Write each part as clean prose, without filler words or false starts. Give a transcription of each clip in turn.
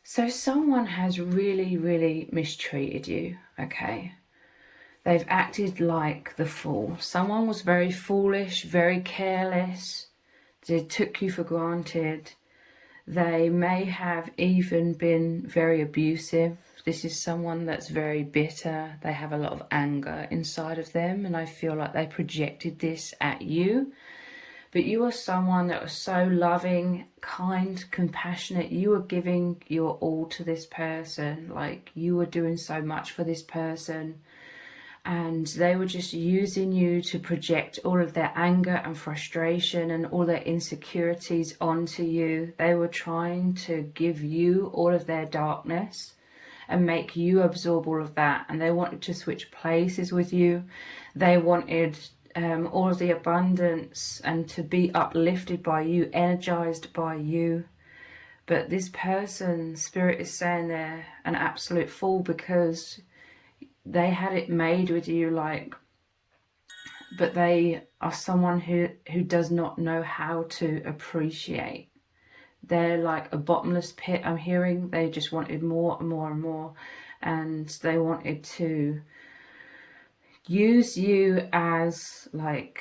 So someone has really, really mistreated you, okay? They've acted like the fool. Someone was very foolish, very careless. They took you for granted. They may have even been very abusive. This is someone that's very bitter. They have a lot of anger inside of them, and I feel like they projected this at you. But you are someone that was so loving, kind, compassionate. You were giving your all to this person. Like, you were doing so much for this person. And they were just using you to project all of their anger and frustration and all their insecurities onto you. They were trying to give you all of their darkness and make you absorb all of that. And they wanted to switch places with you. They wanted all of the abundance and to be uplifted by you, energized by you. But this person, Spirit is saying they're an absolute fool, because they had it made with you, like, but they are someone who does not know how to appreciate. They're like a bottomless pit, I'm hearing. They just wanted more and more and more, and they wanted to use you as like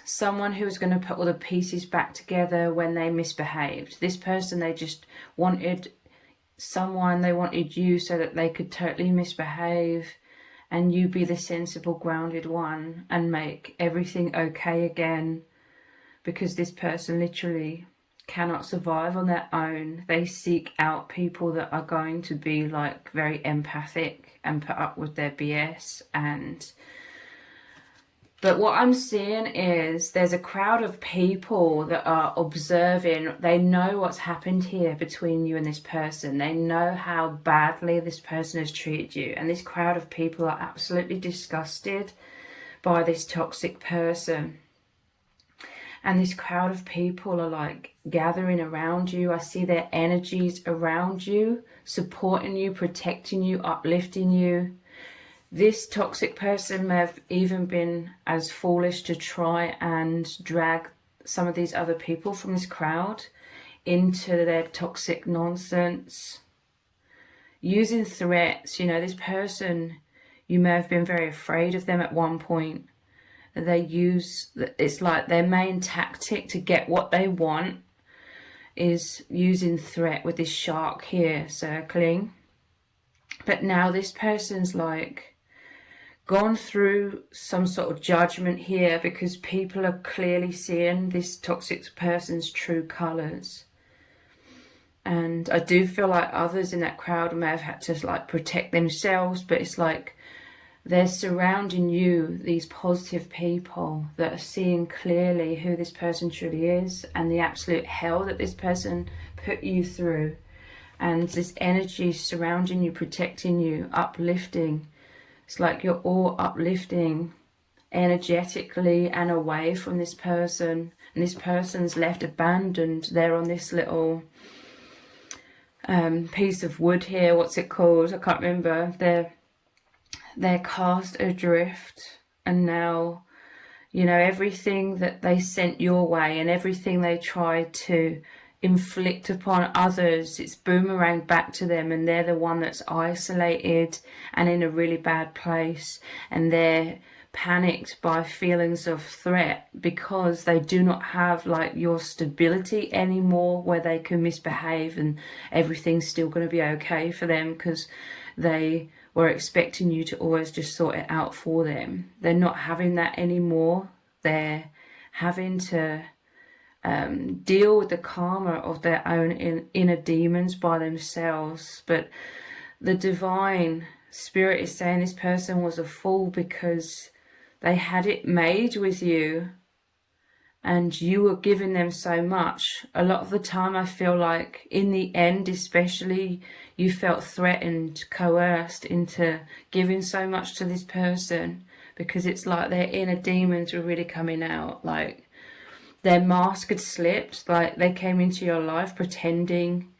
someone who was going to put all the pieces back together when they misbehaved. This person, they just wanted someone, they wanted you so that they could totally misbehave and you be the sensible, grounded one and make everything okay again, because this person literally cannot survive on their own. They seek out people that are going to be like very empathic and put up with their BS. But what I'm seeing is there's a crowd of people that are observing. They know what's happened here between you and this person. They know how badly this person has treated you. And this crowd of people are absolutely disgusted by this toxic person. And this crowd of people are like gathering around you. I see their energies around you, supporting you, protecting you, uplifting you. This toxic person may have even been as foolish to try and drag some of these other people from this crowd into their toxic nonsense, using threats. You know, this person, you may have been very afraid of them at one point. They use, it's like their main tactic to get what they want is using threat, with this shark here circling. But now this person's like gone through some sort of judgment here, because people are clearly seeing this toxic person's true colors. And I do feel like others in that crowd may have had to like protect themselves, but it's like they're surrounding you, these positive people that are seeing clearly who this person truly is and the absolute hell that this person put you through. And this energy surrounding you, protecting you, uplifting. It's like you're all uplifting energetically and away from this person. And this person's left abandoned. They're on this little piece of wood here. What's it called? I can't remember. They're cast adrift, and now, you know, everything that they sent your way and everything they tried to inflict upon others, it's boomerang back to them, and they're the one that's isolated and in a really bad place, and they're panicked by feelings of threat because they do not have like your stability anymore, where they can misbehave and everything's still going to be okay for them, because they were expecting you to always just sort it out for them. They're not having that anymore. They're having to deal with the karma of their own inner demons by themselves. But the divine spirit is saying this person was a fool because they had it made with you and you were giving them so much. A lot of the time I feel like in the end especially, you felt threatened, coerced into giving so much to this person, because it's like their inner demons were really coming out. Like their mask had slipped, like they came into your life pretending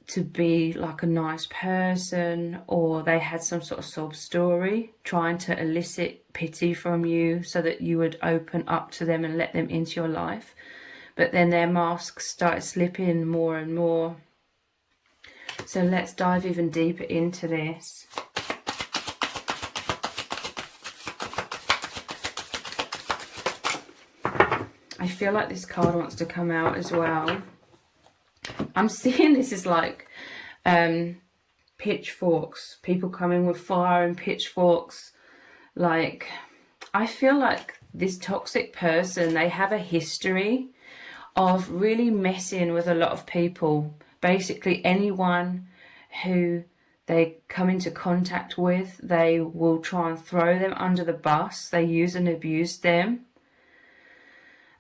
to be like a nice person, or they had some sort of sob story trying to elicit pity from you so that you would open up to them and let them into your life. But then their masks started slipping more and more. So let's dive even deeper into this. I feel like this card wants to come out as well. I'm seeing this as like pitchforks, people coming with fire and pitchforks. Like, I feel like this toxic person, they have a history of really messing with a lot of people. Basically anyone who they come into contact with, they will try and throw them under the bus. They use and abuse them.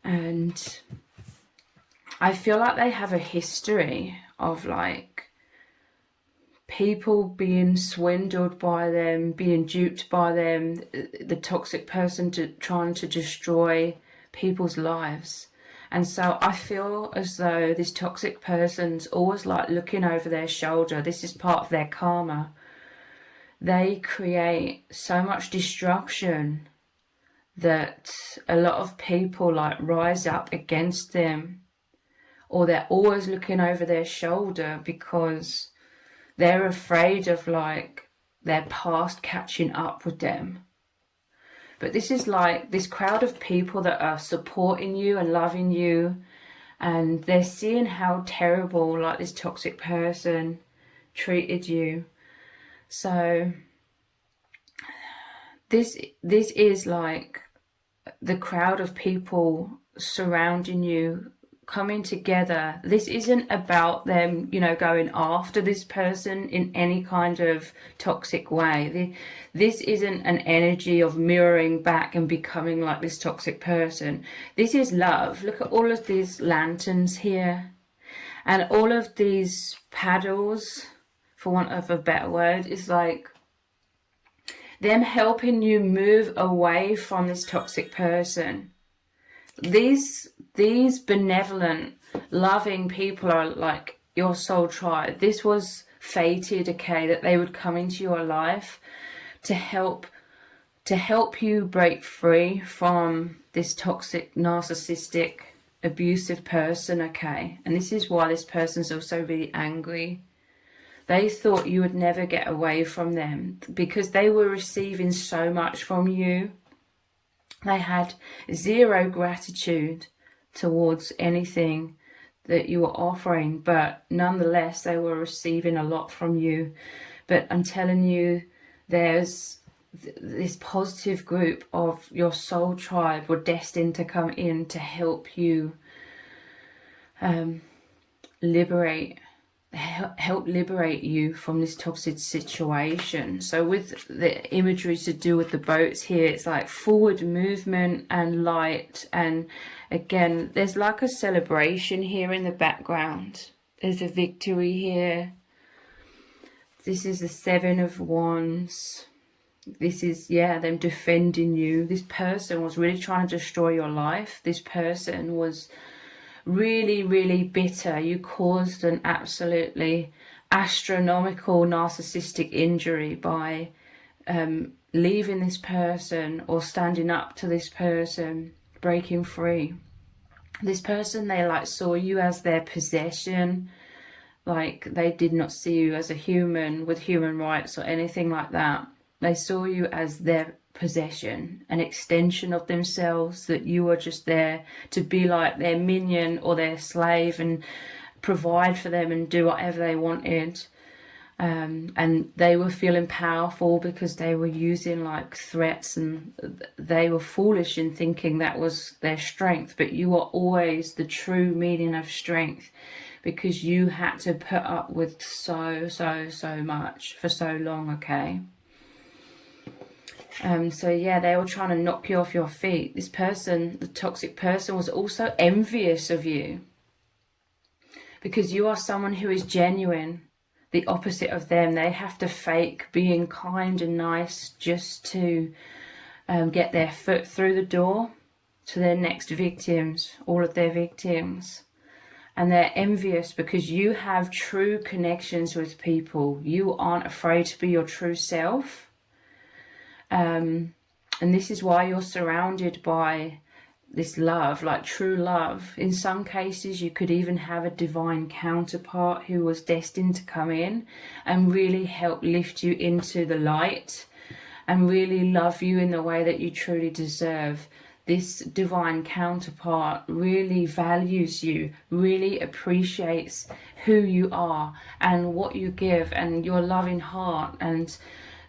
And I feel like they have a history of like people being swindled by them, being duped by them, the toxic person trying to destroy people's lives. And so I feel as though this toxic person's always like looking over their shoulder. This is part of their karma. They create so much destruction that a lot of people like rise up against them, or they're always looking over their shoulder because they're afraid of like their past catching up with them. But this is like this crowd of people that are supporting you and loving you, and they're seeing how terrible like this toxic person treated you. So this is like the crowd of people surrounding you, coming together. This isn't about them, you know, going after this person in any kind of toxic way. This isn't an energy of mirroring back and becoming like this toxic person. This is love. Look at all of these lanterns here, and all of these paddles, for want of a better word, is like them helping you move away from this toxic person. These benevolent, loving people are like your soul tribe. This was fated, okay, that they would come into your life to help you break free from this toxic, narcissistic, abusive person, okay? And this is why this person's also really angry. They thought you would never get away from them because they were receiving so much from you. They had zero gratitude towards anything that you were offering, but nonetheless they were receiving a lot from you. But I'm telling you, there's this positive group of your soul tribe were destined to come in to help you help liberate you from this toxic situation. So with the imagery to do with the boats here, it's like forward movement and light, and again there's like a celebration here in the background. There's a victory here. This is the 7 of Wands. This is, yeah, them defending you. This person was really trying to destroy your life. This person was really, really bitter. You caused an absolutely astronomical narcissistic injury by leaving this person or standing up to this person, breaking free. This person, they like saw you as their possession. Like they did not see you as a human with human rights or anything like that. They saw you as their possession, an extension of themselves, that you were just there to be like their minion or their slave and provide for them and do whatever they wanted. And they were feeling powerful because they were using like threats, and they were foolish in thinking that was their strength. But you were always the true meaning of strength, because you had to put up with so much for so long, okay? So yeah, they were trying to knock you off your feet. This person, the toxic person, was also envious of you because you are someone who is genuine. The opposite of them, they have to fake being kind and nice just to get their foot through the door to their next victims, all of their victims. And they're envious because you have true connections with people. You aren't afraid to be your true self. And this is why you're surrounded by this love, like true love. In some cases, you could even have a divine counterpart who was destined to come in and really help lift you into the light and really love you in the way that you truly deserve. This divine counterpart really values you, really appreciates who you are and what you give and your loving heart. And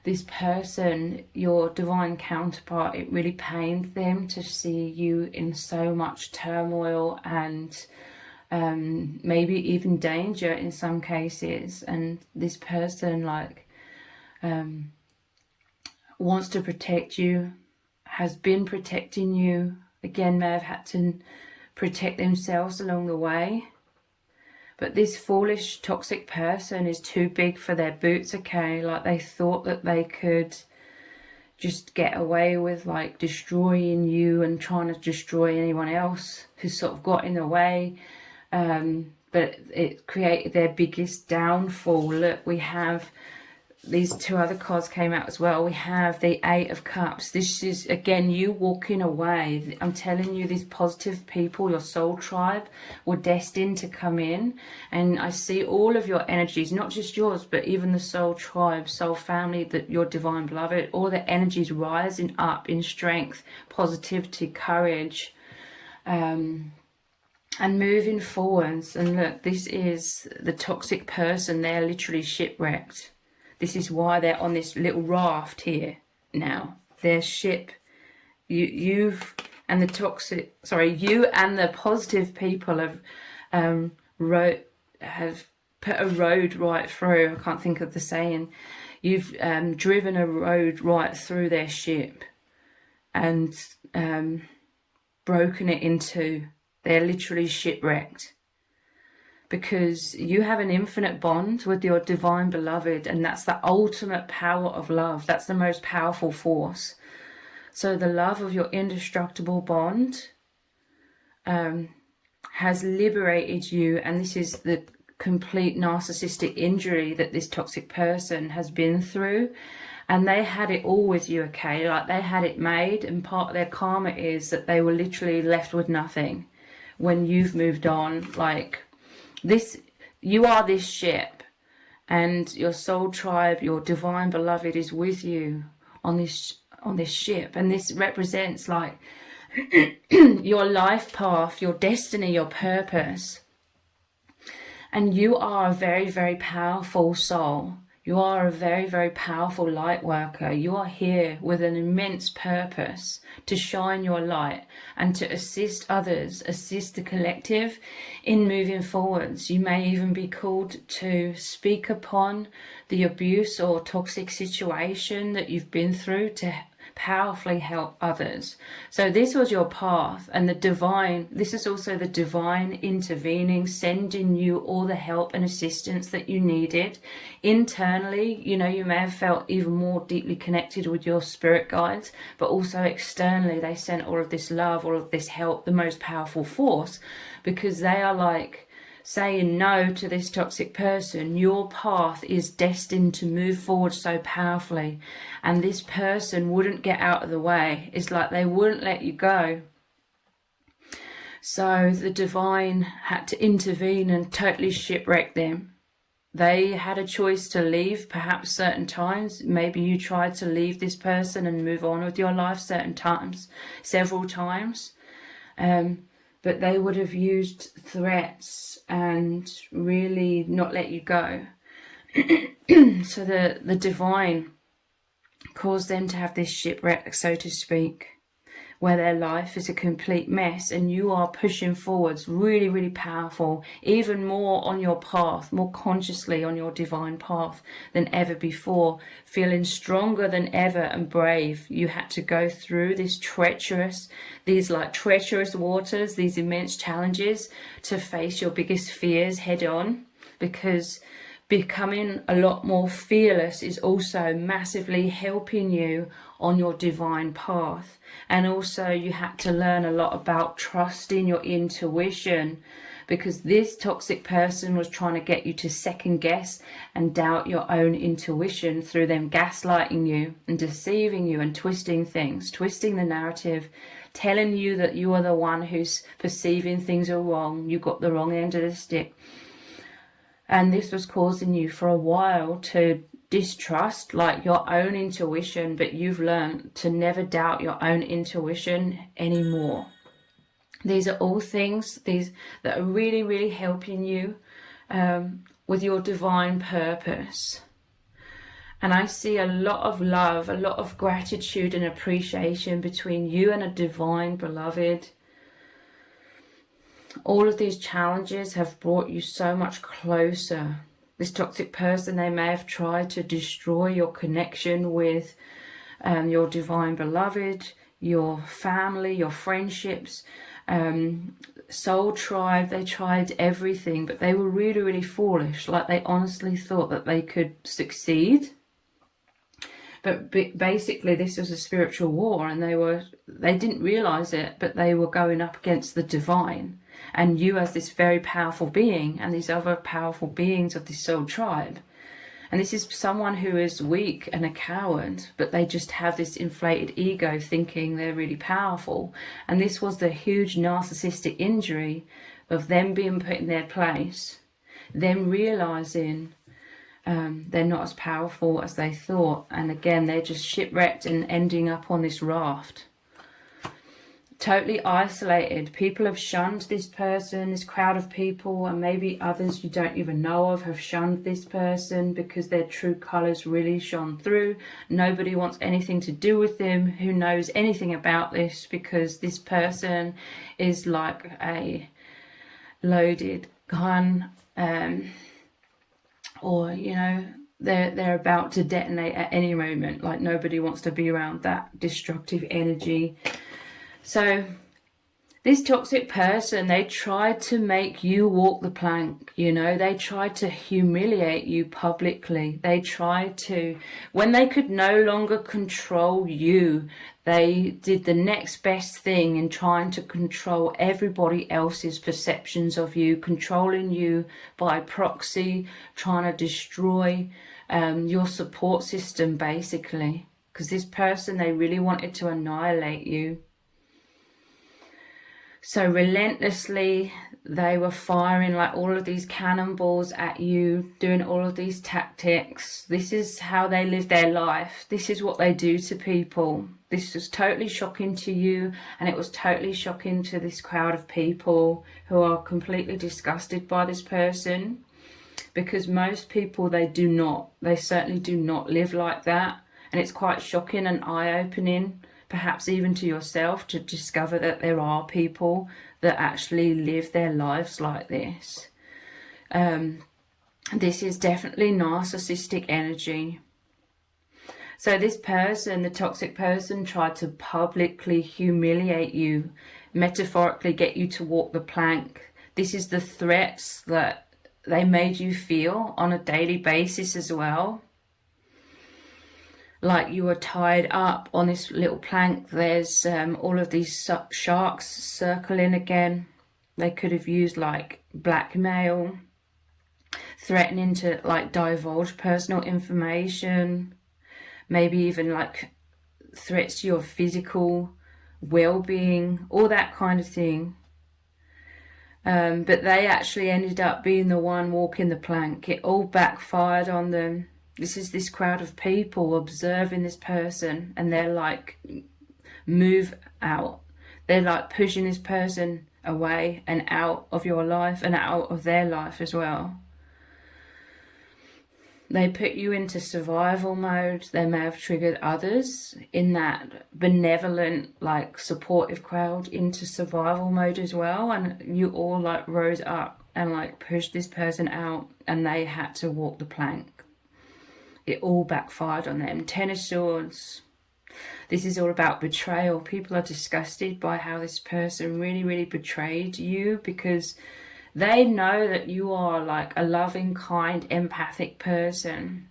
this person, your divine counterpart, it really pained them to see you in so much turmoil and maybe even danger in some cases. And this person wants to protect you, has been protecting you, again may have had to protect themselves along the way. But this foolish, toxic person is too big for their boots, okay? Like, they thought that they could just get away with, like, destroying you and trying to destroy anyone else who sort of got in the way. But it created their biggest downfall. Look, we have these two other cards came out as well. We have the Eight of Cups. This is, again, you walking away. I'm telling you, these positive people, your soul tribe, were destined to come in. And I see all of your energies, not just yours, but even the soul tribe, soul family, that your divine beloved, all the energies rising up in strength, positivity, courage, and moving forwards. And look, this is the toxic person. They're literally shipwrecked. This is why they're on this little raft here now. Their ship, you and the positive people have put a road right through. I can't think of the saying. You've driven a road right through their ship and broken it into. They're literally shipwrecked. Because you have an infinite bond with your divine beloved, and that's the ultimate power of love. That's the most powerful force. So the love of your indestructible bond has liberated you, and this is the complete narcissistic injury that this toxic person has been through. And they had it all with you, okay? Like, they had it made, and part of their karma is that they were literally left with nothing when you've moved on. Like, this, you are this ship, and your soul tribe, your divine beloved, is with you on this ship. And this represents, like, your life path, your destiny, your purpose. And you are a very, very powerful soul. You are a very, very powerful light worker. You are here with an immense purpose to shine your light and to assist others, assist the collective in moving forwards. You may even be called to speak upon the abuse or toxic situation that you've been through to powerfully help others. So this was your path, and the divine, this is also the divine intervening, sending you all the help and assistance that you needed internally. You know, you may have felt even more deeply connected with your spirit guides, but also externally they sent all of this love, all of this help, the most powerful force, because they are like saying no to this toxic person. Your path is destined to move forward so powerfully, and this person wouldn't get out of the way. It's like they wouldn't let you go. So the divine had to intervene and totally shipwreck them. They had a choice to leave, perhaps certain times. Maybe you tried to leave this person and move on with your life certain times, several times. But they would have used threats and really not let you go. So the divine caused them to have this shipwreck, so to speak, where their life is a complete mess, and you are pushing forwards, really, really powerful, even more on your path, more consciously on your divine path than ever before, feeling stronger than ever and brave. You had to go through these treacherous waters, these immense challenges to face your biggest fears head on, because becoming a lot more fearless is also massively helping you on your divine path. And also you had to learn a lot about trusting your intuition, because this toxic person was trying to get you to second guess and doubt your own intuition through them gaslighting you and deceiving you and twisting things, twisting the narrative, telling you that you are the one who's perceiving things are wrong, you got the wrong end of the stick. And this was causing you for a while to distrust like your own intuition, but you've learned to never doubt your own intuition anymore. These are all things that are really, really helping you with your divine purpose. And I see a lot of love, a lot of gratitude and appreciation between you and a divine beloved. All of these challenges have brought you so much closer. This toxic person, they may have tried to destroy your connection with your divine beloved, your family, your friendships, soul tribe. They tried everything, but they were really, really foolish. Like, they honestly thought that they could succeed. But basically this was a spiritual war, and they didn't realize it, but they were going up against the divine. And you as this very powerful being, and these other powerful beings of this soul tribe. And this is someone who is weak and a coward, but they just have this inflated ego thinking they're really powerful. And this was the huge narcissistic injury of them being put in their place, them realizing they're not as powerful as they thought. And again, they're just shipwrecked and ending up on this raft. Totally isolated. People have shunned this person, this crowd of people, and maybe others you don't even know of have shunned this person because their true colours really shone through. Nobody wants anything to do with them who knows anything about this, because this person is like a loaded gun, or you know, they're about to detonate at any moment. Like, nobody wants to be around that destructive energy. So this toxic person, they tried to make you walk the plank, you know, they tried to humiliate you publicly. They tried to, when they could no longer control you, they did the next best thing in trying to control everybody else's perceptions of you, controlling you by proxy, trying to destroy your support system, basically. Because this person, they really wanted to annihilate you. So relentlessly, they were firing like all of these cannonballs at you, doing all of these tactics. This is how they live their life. This is what they do to people. This was totally shocking to you, and it was totally shocking to this crowd of people who are completely disgusted by this person. Because most people, they certainly do not live like that. And it's quite shocking and eye-opening, perhaps even to yourself, to discover that there are people that actually live their lives like this. This is definitely narcissistic energy. So this person, the toxic person, tried to publicly humiliate you, metaphorically get you to walk the plank. This is the threats that they made you feel on a daily basis as well. Like you were tied up on this little plank. There's all of these sharks circling again. They could have used like blackmail, threatening to like divulge personal information, maybe even like threats to your physical well-being, all that kind of thing. But they actually ended up being the one walking the plank. It all backfired on them. This is this crowd of people observing this person, and they're like, move out. They're like pushing this person away and out of your life and out of their life as well. They put you into survival mode. They may have triggered others in that benevolent, like supportive crowd into survival mode as well. And you all like rose up and like pushed this person out, and they had to walk the plank. It all backfired on them. Ten of Swords. This is all about betrayal. People are disgusted by how this person really, really betrayed you, because they know that you are like a loving, kind, empathic person.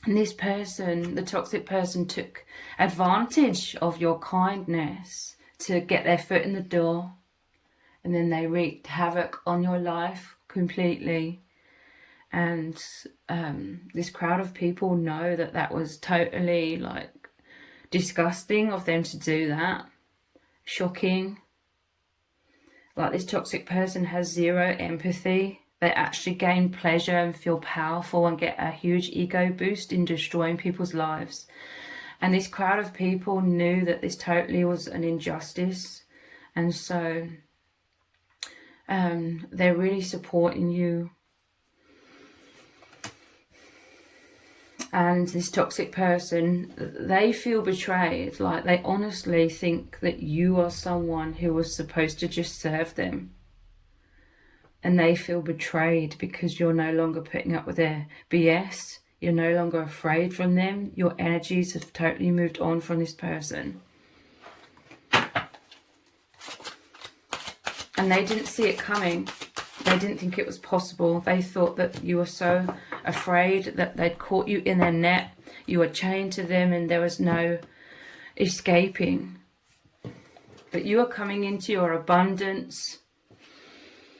And this person, the toxic person, took advantage of your kindness to get their foot in the door and then they wreaked havoc on your life completely. And this crowd of people know that that was totally like disgusting of them to do that. Shocking. Like, this toxic person has zero empathy. They actually gain pleasure and feel powerful and get a huge ego boost in destroying people's lives. And this crowd of people knew that this totally was an injustice. And so they're really supporting you. And this toxic person, they feel betrayed. Like, they honestly think that you are someone who was supposed to just serve them. And they feel betrayed because you're no longer putting up with their BS. You're no longer afraid from them. Your energies have totally moved on from this person. And they didn't see it coming. They didn't think it was possible. They thought that you were so afraid that they'd caught you in their net. You were chained to them and there was no escaping. But you are coming into your abundance,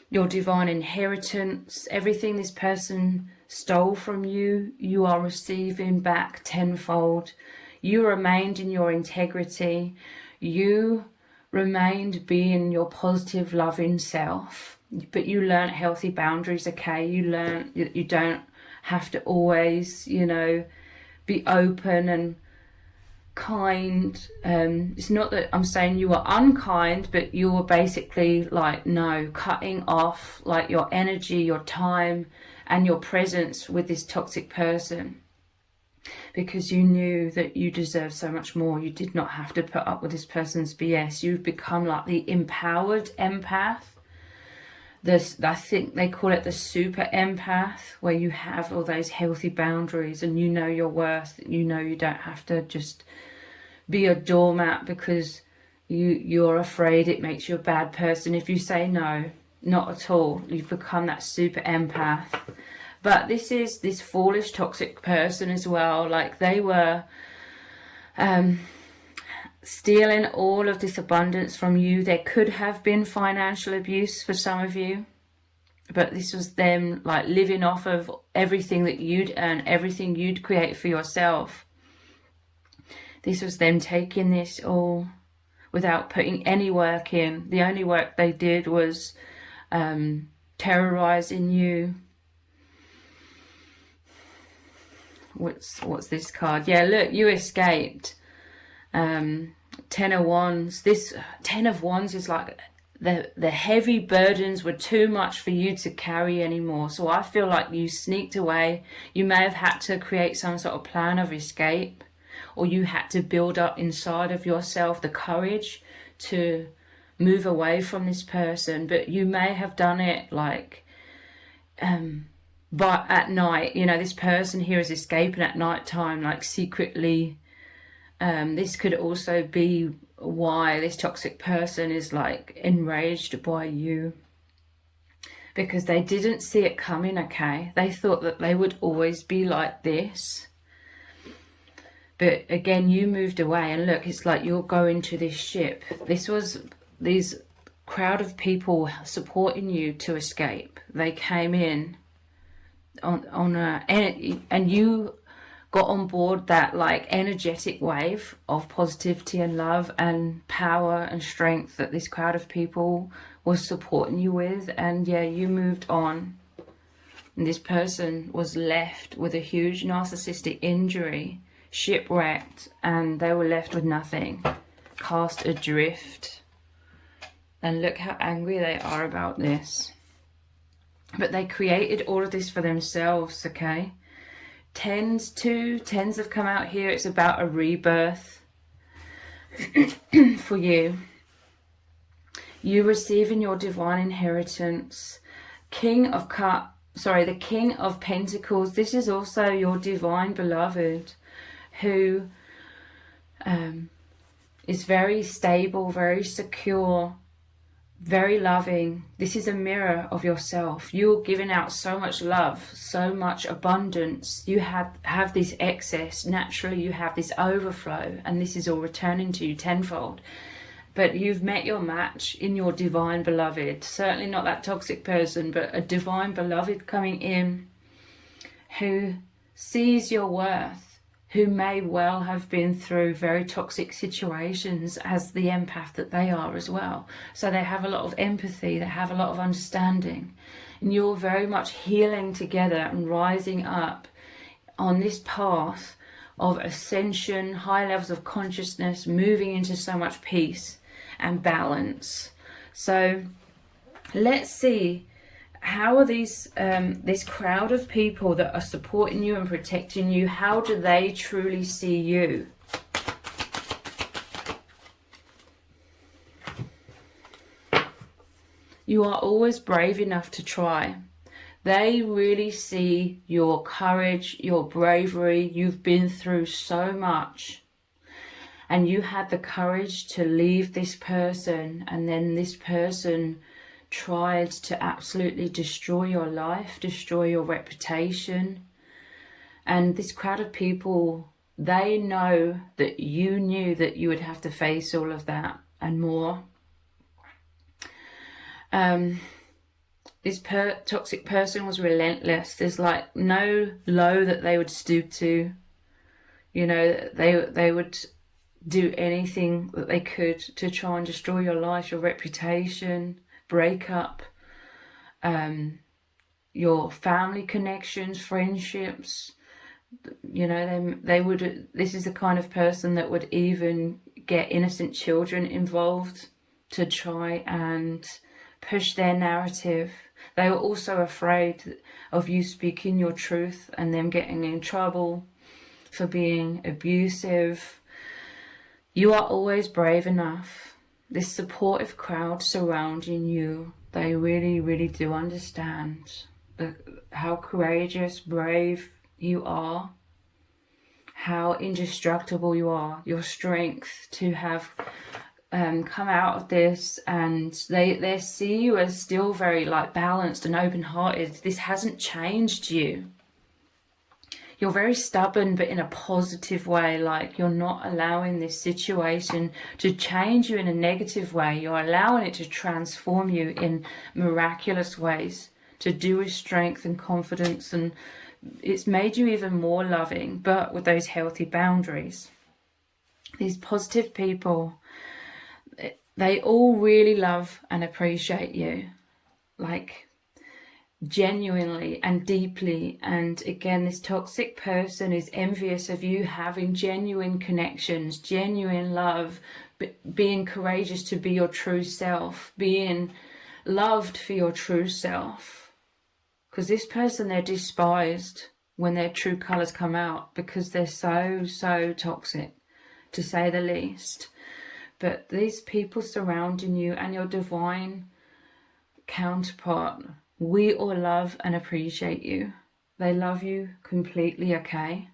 your divine inheritance. Everything this person stole from you, you are receiving back tenfold. You remained in your integrity. You remained being your positive, loving self. But you learned healthy boundaries, okay? You learned that you don't have to always, you know, be open and kind. It's not that I'm saying you were unkind, but you were basically like, no, cutting off like your energy, your time and your presence with this toxic person, because you knew that you deserve so much more. You did not have to put up with this person's BS. You've become like the empowered empath. I think they call it the super empath, where you have all those healthy boundaries and you know your worth. You know you don't have to just be a doormat because you're afraid it makes you a bad person if you say no. Not at all. You've become that super empath. But this is this foolish toxic person as well. Like, they were stealing all of this abundance from you. There could have been financial abuse for some of you, but this was them like living off of everything that you'd earn, everything you'd create for yourself. This was them taking this all without putting any work in. The only work they did was terrorizing you. What's this card? Yeah, look, you escaped. 10 of Wands. This 10 of Wands is like the heavy burdens were too much for you to carry anymore. So I feel like you sneaked away. You may have had to create some sort of plan of escape, or you had to build up inside of yourself the courage to move away from this person. But you may have done it like but at night. You know, this person here is escaping at night time, like secretly. This could also be why this toxic person is like enraged by you, because they didn't see it coming, okay? They thought that they would always be like this. But again, you moved away, and look, it's like you're going to this ship. This was these crowd of people supporting you to escape. They came in and you got on board that like energetic wave of positivity and love and power and strength that this crowd of people was supporting you with. And yeah, you moved on. And this person was left with a huge narcissistic injury, shipwrecked, and they were left with nothing, cast adrift. And look how angry they are about this. But they created all of this for themselves, okay? Tens have come out here. It's about a rebirth for you. You receiving your divine inheritance. The King of Pentacles. This is also your divine beloved, who is very stable, very secure, very loving. This is a mirror of yourself. You're giving out so much love, so much abundance. You have this excess. Naturally, you have this overflow, and this is all returning to you tenfold. But you've met your match in your divine beloved. Certainly not that toxic person, but a divine beloved coming in who sees your worth, who may well have been through very toxic situations as the empath that they are as well. So they have a lot of empathy, they have a lot of understanding. And you're very much healing together and rising up on this path of ascension, high levels of consciousness, moving into so much peace and balance. So let's see, how are these this crowd of people that are supporting you and protecting you, how do they truly see you? You are always brave enough to try. They really see your courage, your bravery. You've been through so much. And you had the courage to leave this person, and then this person tried to absolutely destroy your life, destroy your reputation. And this crowd of people, they know that you knew that you would have to face all of that and more. This toxic person was relentless. There's like no low that they would stoop to. You know, they would do anything that they could to try and destroy your life, your reputation, break up your family connections, friendships. You know, they would, this is the kind of person that would even get innocent children involved to try and push their narrative. They were also afraid of you speaking your truth and them getting in trouble for being abusive. You are always brave enough. This supportive crowd surrounding you, they really, really do understand how courageous, brave you are, how indestructible you are, your strength to have come out of this, and they see you as still very like balanced and open-hearted. This hasn't changed you. You're very stubborn, but in a positive way. Like, you're not allowing this situation to change you in a negative way. You're allowing it to transform you in miraculous ways, to do with strength and confidence, and it's made you even more loving, but with those healthy boundaries. These positive people, they all really love and appreciate you, like genuinely and deeply. And again, this toxic person is envious of you having genuine connections, genuine love, being courageous to be your true self, being loved for your true self. Because this person, they're despised when their true colors come out, because they're so toxic, to say the least. But these people surrounding you and your divine counterpart, we all love and appreciate you. They love you completely, okay?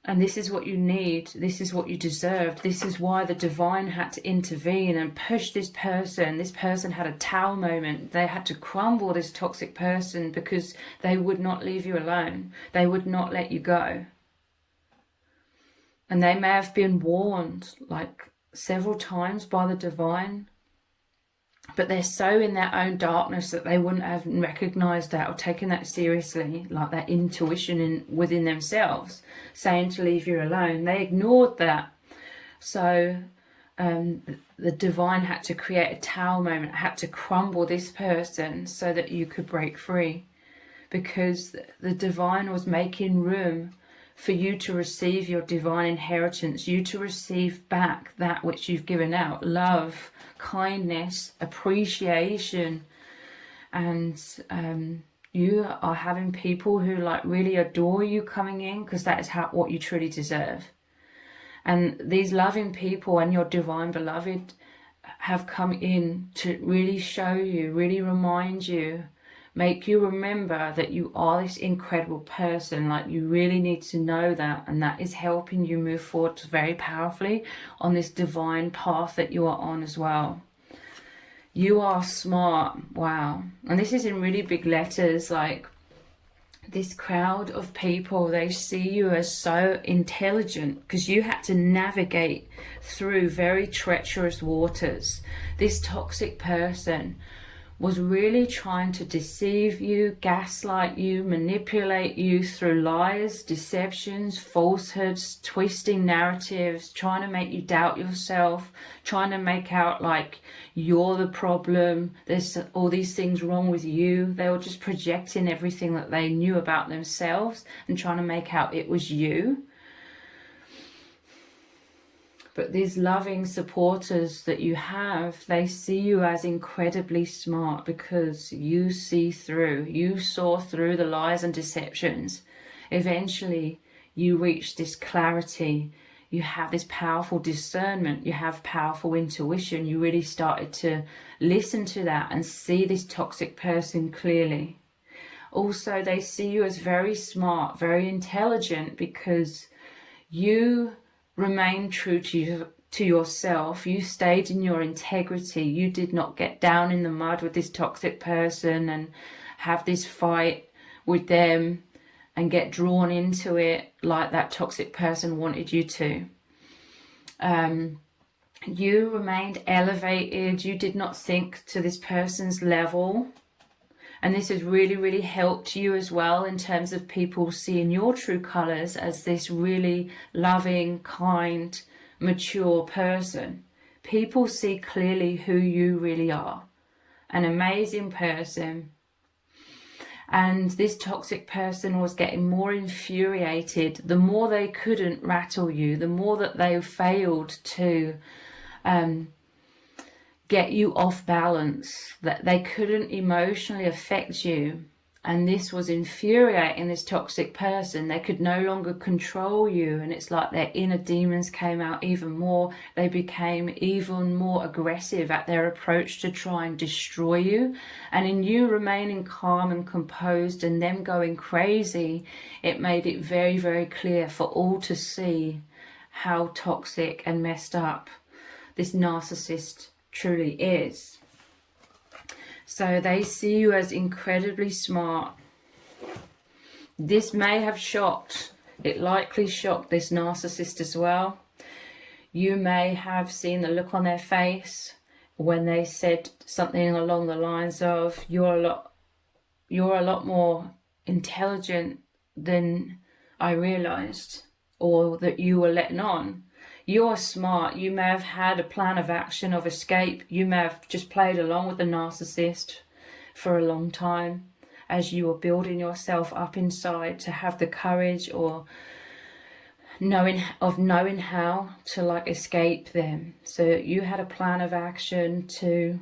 And this is what you need. This is what you deserve. This is why the divine had to intervene and push this person. This person had a towel moment. They had to crumble this toxic person because they would not leave you alone. They would not let you go. And they may have been warned like several times by the divine, but they're so in their own darkness that they wouldn't have recognized that or taken that seriously, like that intuition within themselves saying to leave you alone. They ignored that. So the divine had to create a towel moment, had to crumble this person so that you could break free, because the divine was making room for you to receive your divine inheritance, you to receive back that which you've given out, love, kindness, appreciation. And you are having people who like really adore you coming in, because that is what you truly deserve. And these loving people and your divine beloved have come in to really show you, really remind you, make you remember that you are this incredible person. Like, you really need to know that, and that is helping you move forward very powerfully on this divine path that you are on as well. You are smart. Wow. And this is in really big letters. Like, this crowd of people, they see you as so intelligent because you had to navigate through very treacherous waters. This toxic person was really trying to deceive you, gaslight you, manipulate you through lies, deceptions, falsehoods, twisting narratives, trying to make you doubt yourself, trying to make out like you're the problem, there's all these things wrong with you. They were just projecting everything that they knew about themselves and trying to make out it was you. But these loving supporters that you have, they see you as incredibly smart because you see through, you saw through the lies and deceptions. Eventually, you reach this clarity. You have this powerful discernment. You have powerful intuition. You really started to listen to that and see this toxic person clearly. Also, they see you as very smart, very intelligent because you remain true to yourself. You stayed in your integrity. You did not get down in the mud with this toxic person and have this fight with them and get drawn into it like that toxic person wanted you to. You remained elevated. You did not sink to this person's level. And this has really, really helped you as well in terms of people seeing your true colours as this really loving, kind, mature person. People see clearly who you really are. An amazing person. And this toxic person was getting more infuriated the more they couldn't rattle you, the more that they failed to get you off balance, that they couldn't emotionally affect you. And this was infuriating this toxic person. They could no longer control you, and it's like their inner demons came out even more. They became even more aggressive at their approach to try and destroy you. And in you remaining calm and composed and them going crazy, it made it very, very clear for all to see how toxic and messed up this narcissist truly is. So they see you as incredibly smart. This may have shocked, it likely shocked this narcissist as well. You may have seen the look on their face when they said something along the lines of, you're a lot more intelligent than I realized, or that you were letting on. You're smart. You may have had a plan of action, of escape. You may have just played along with the narcissist for a long time as you were building yourself up inside to have the courage or knowing how to like escape them. So you had a plan of action to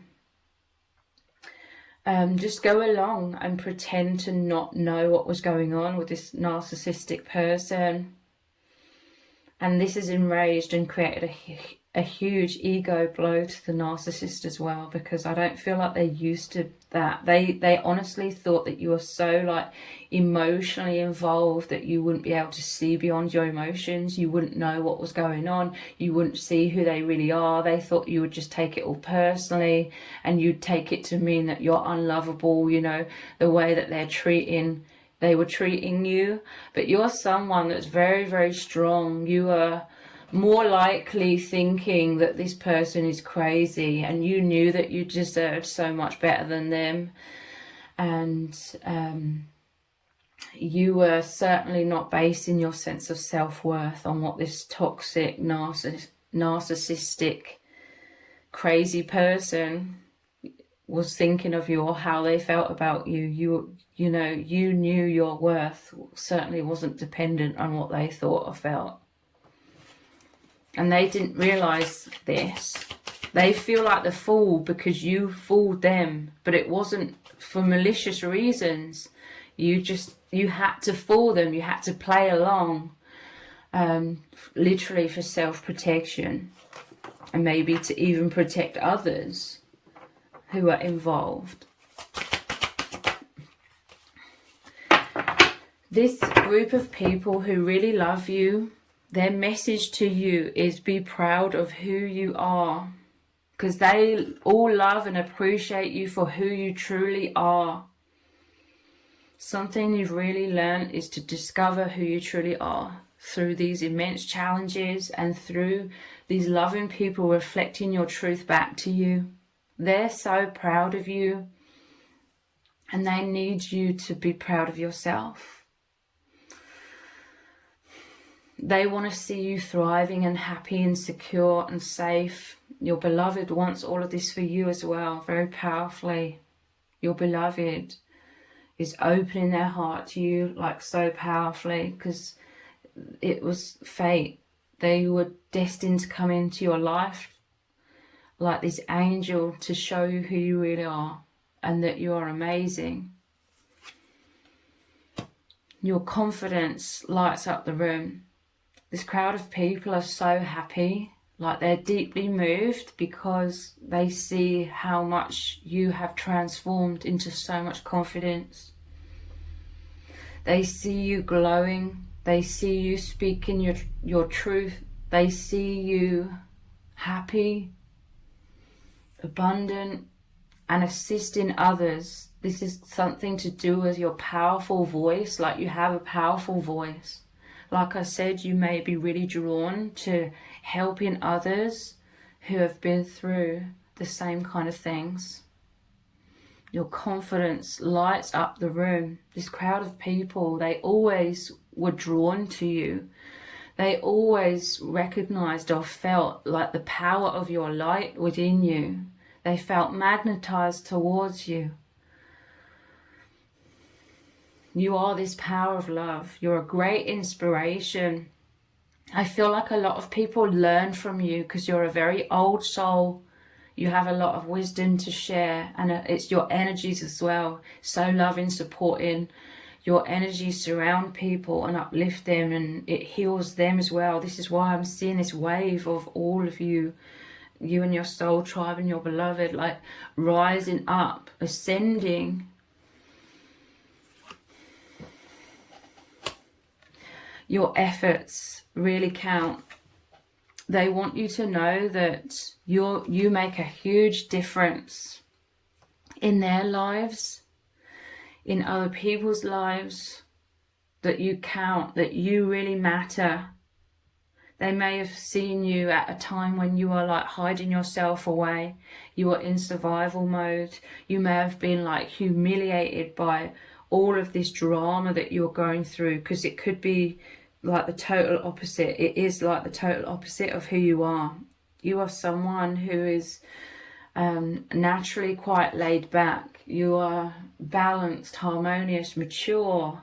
just go along and pretend to not know what was going on with this narcissistic person. And this has enraged and created a huge ego blow to the narcissist as well, because I don't feel like they're used to that. They honestly thought that you were so like emotionally involved that you wouldn't be able to see beyond your emotions. You wouldn't know what was going on. You wouldn't see who they really are. They thought you would just take it all personally and you'd take it to mean that you're unlovable, you know, the way that they were treating you. But you're someone that's very, very strong. You are more likely thinking that this person is crazy, and you knew that you deserved so much better than them. And you were certainly not basing your sense of self-worth on what this toxic, narcissistic, crazy person was thinking of you or how they felt about you. You know, you knew your worth certainly wasn't dependent on what they thought or felt. And they didn't realize this. They feel like the fool because you fooled them, but it wasn't for malicious reasons. You had to fool them. You had to play along, literally for self-protection, and maybe to even protect others who are involved. This group of people who really love you, their message to you is be proud of who you are, because they all love and appreciate you for who you truly are. Something you've really learned is to discover who you truly are through these immense challenges and through these loving people reflecting your truth back to you. They're so proud of you, and they need you to be proud of yourself. They want to see you thriving and happy and secure and safe. Your beloved wants all of this for you as well, very powerfully. Your beloved is opening their heart to you like so powerfully, because it was fate. They were destined to come into your life like this angel to show you who you really are and that you are amazing. Your confidence lights up the room. This crowd of people are so happy, like they're deeply moved because they see how much you have transformed into so much confidence. They see you glowing. They see you speaking your truth. They see you happy, abundant, and assisting others. This is something to do with your powerful voice, like you have a powerful voice. Like I said, you may be really drawn to helping others who have been through the same kind of things. Your confidence lights up the room. This crowd of people, they always were drawn to you. They always recognized or felt like the power of your light within you. They felt magnetized towards you. You are this power of love. You're a great inspiration. I feel like a lot of people learn from you because you're a very old soul. You have a lot of wisdom to share, and it's your energies as well. So loving, supporting. Your energies surround people and uplift them, and it heals them as well. This is why I'm seeing this wave of all of you, you and your soul tribe and your beloved, like rising up, ascending. Your efforts really count. They want you to know that you make a huge difference in their lives, in other people's lives, that you count, that you really matter. They may have seen you at a time when you were like hiding yourself away. You were in survival mode. You may have been like humiliated by all of this drama that you're going through, because it could be like the total opposite. It is like the total opposite of who you are. You are someone who is naturally quite laid back. You are balanced, harmonious, mature,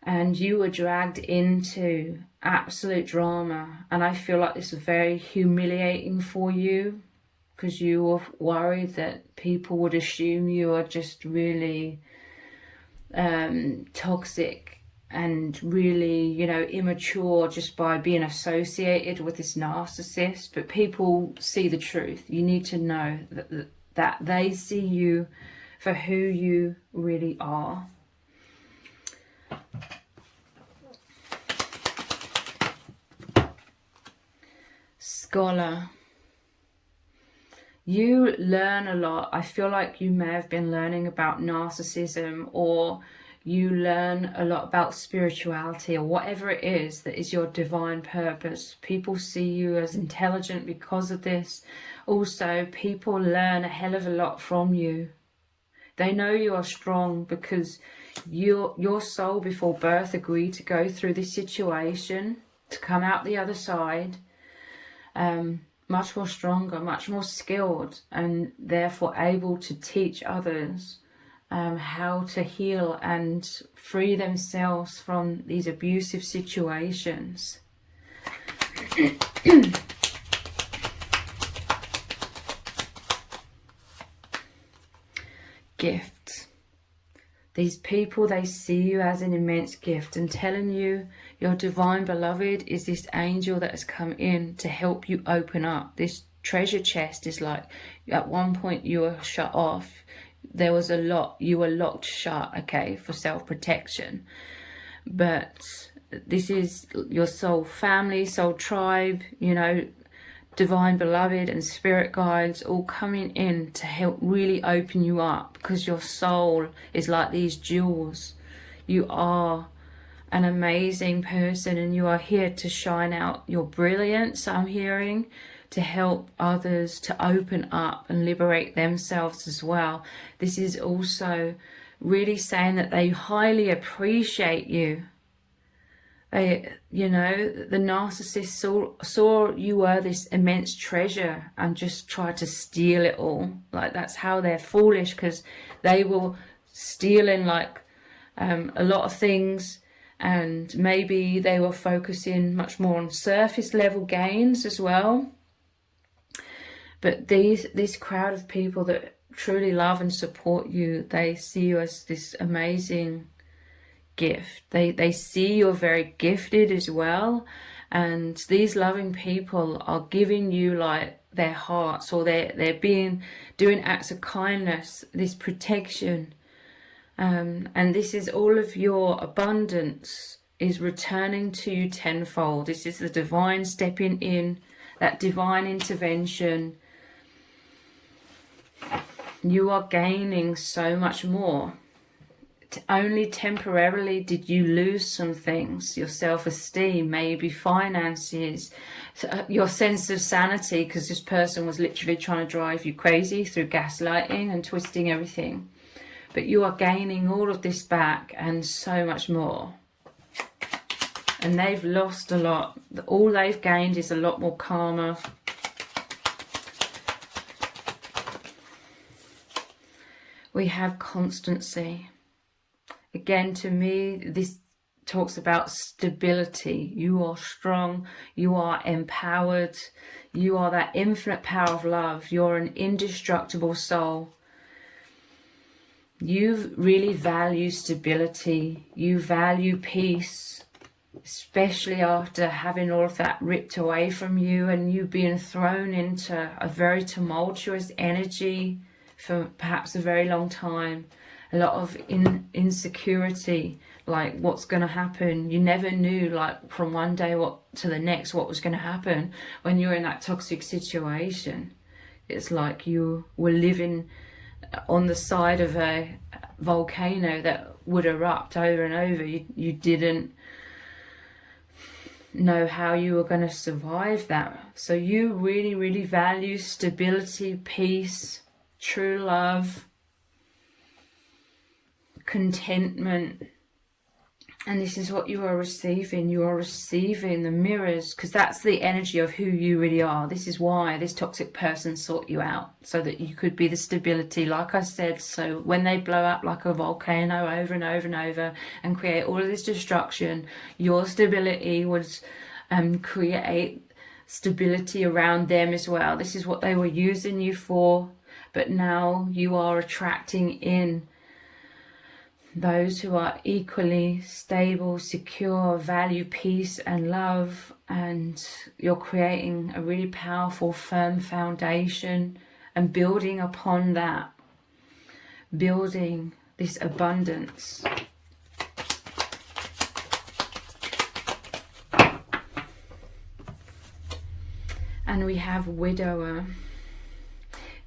and you were dragged into absolute drama. And I feel like this is very humiliating for you, because you were worried that people would assume you are just really toxic and really, immature just by being associated with this narcissist. But people see the truth. You need to know that they see you for who you really are. Scholar. You learn a lot. I feel like you may have been learning about narcissism, or you learn a lot about spirituality, or whatever it is that is your divine purpose. People see you as intelligent because of this. Also, people learn a hell of a lot from you. They know you are strong because your soul before birth agreed to go through this situation, to come out the other side much more stronger, much more skilled, and therefore able to teach others how to heal and free themselves from these abusive situations. Gift. These people, they see you as an immense gift, and telling you your divine beloved is this angel that has come in to help you open up. This treasure chest is like, at one point you were shut off. There was a lot, you were locked shut, okay, for self-protection. But this is your soul family, soul tribe, divine beloved and spirit guides all coming in to help really open you up, because your soul is like these jewels. You are an amazing person, and you are here to shine out your brilliance, I'm hearing, to help others to open up and liberate themselves as well. This is also really saying that they highly appreciate you. They, you know, the narcissist saw you were this immense treasure and just tried to steal it all. Like, that's how they're foolish, because they will steal in like a lot of things, and maybe they were focusing much more on surface level gains as well. But this crowd of people that truly love and support you, they see you as this amazing gift. They see you're very gifted as well, and these loving people are giving you like their hearts, or they're doing acts of kindness, this protection, and this is all of your abundance is returning to you tenfold. This is the divine stepping in, that divine intervention. You are gaining so much more. Only temporarily did you lose some things, your self-esteem, maybe finances, your sense of sanity, because this person was literally trying to drive you crazy through gaslighting and twisting everything. But you are gaining all of this back and so much more. And they've lost a lot. All they've gained is a lot more karma. We have constancy. Again, to me, this talks about stability. You are strong. You are empowered. You are that infinite power of love. You're an indestructible soul. You really value stability. You value peace, especially after having all of that ripped away from you and you being thrown into a very tumultuous energy for perhaps a very long time. A lot of insecurity, like what's going to happen. You never knew, like from one day to the next, what was going to happen when you're in that toxic situation. It's like you were living on the side of a volcano that would erupt over and over. You didn't know how you were going to survive that. So you really, really value stability, peace, true love, contentment. And this is what you are receiving. You are receiving the mirrors, because that's the energy of who you really are. This is why this toxic person sought you out, so that you could be the stability, like I said. So when they blow up like a volcano over and over and over and create all of this destruction, your stability would create stability around them as well. This is what they were using you for. But now you are attracting in those who are equally stable, secure, value peace and love, and you're creating a really powerful, firm foundation and building upon that, building this abundance. And we have widower.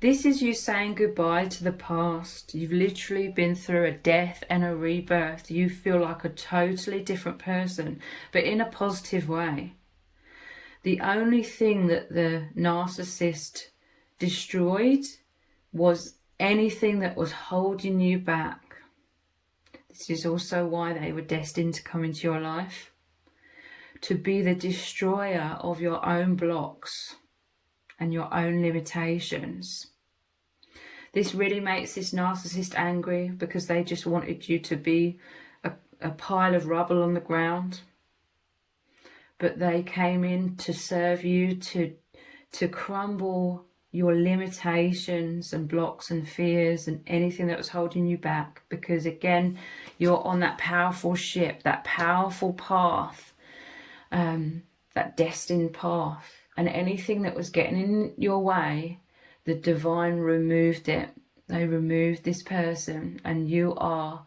This is you saying goodbye to the past. You've literally been through a death and a rebirth. You feel like a totally different person, but in a positive way. The only thing that the narcissist destroyed was anything that was holding you back. This is also why they were destined to come into your life, to be the destroyer of your own blocks and your own limitations. This really makes this narcissist angry, because they just wanted you to be a pile of rubble on the ground. But they came in to serve you, to crumble your limitations and blocks and fears and anything that was holding you back. Because again, you're on that powerful ship, that powerful path, that destined path. And anything that was getting in your way, the divine removed it. They removed this person, and you are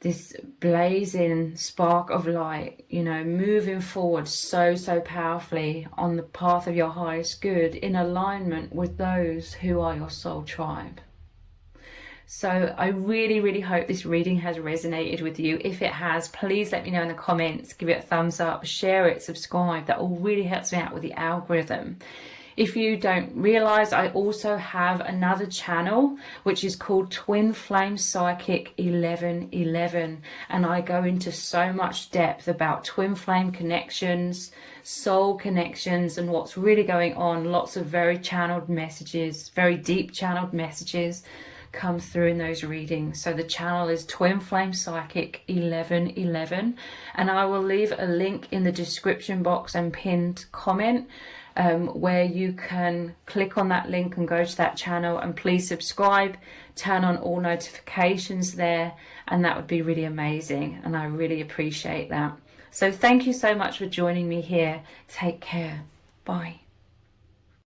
this blazing spark of light, you know, moving forward so powerfully on the path of your highest good, in alignment with those who are your soul tribe. So I really hope this reading has resonated with you. If it has, please let me know in the comments, give it a thumbs up, share it, subscribe. That all really helps me out with the algorithm. If you don't realize, I also have another channel which is called Twin Flame Psychic 1111, and I go into so much depth about twin flame connections, soul connections, and what's really going on. Lots of very channeled messages, very deep channeled messages come through in those readings. So the channel is Twin Flame Psychic 1111, and I will leave a link in the description box and pinned comment where you can click on that link and go to that channel, and please subscribe, turn on all notifications there, and that would be really amazing, and I really appreciate that. So thank you so much for joining me here. Take care. Bye.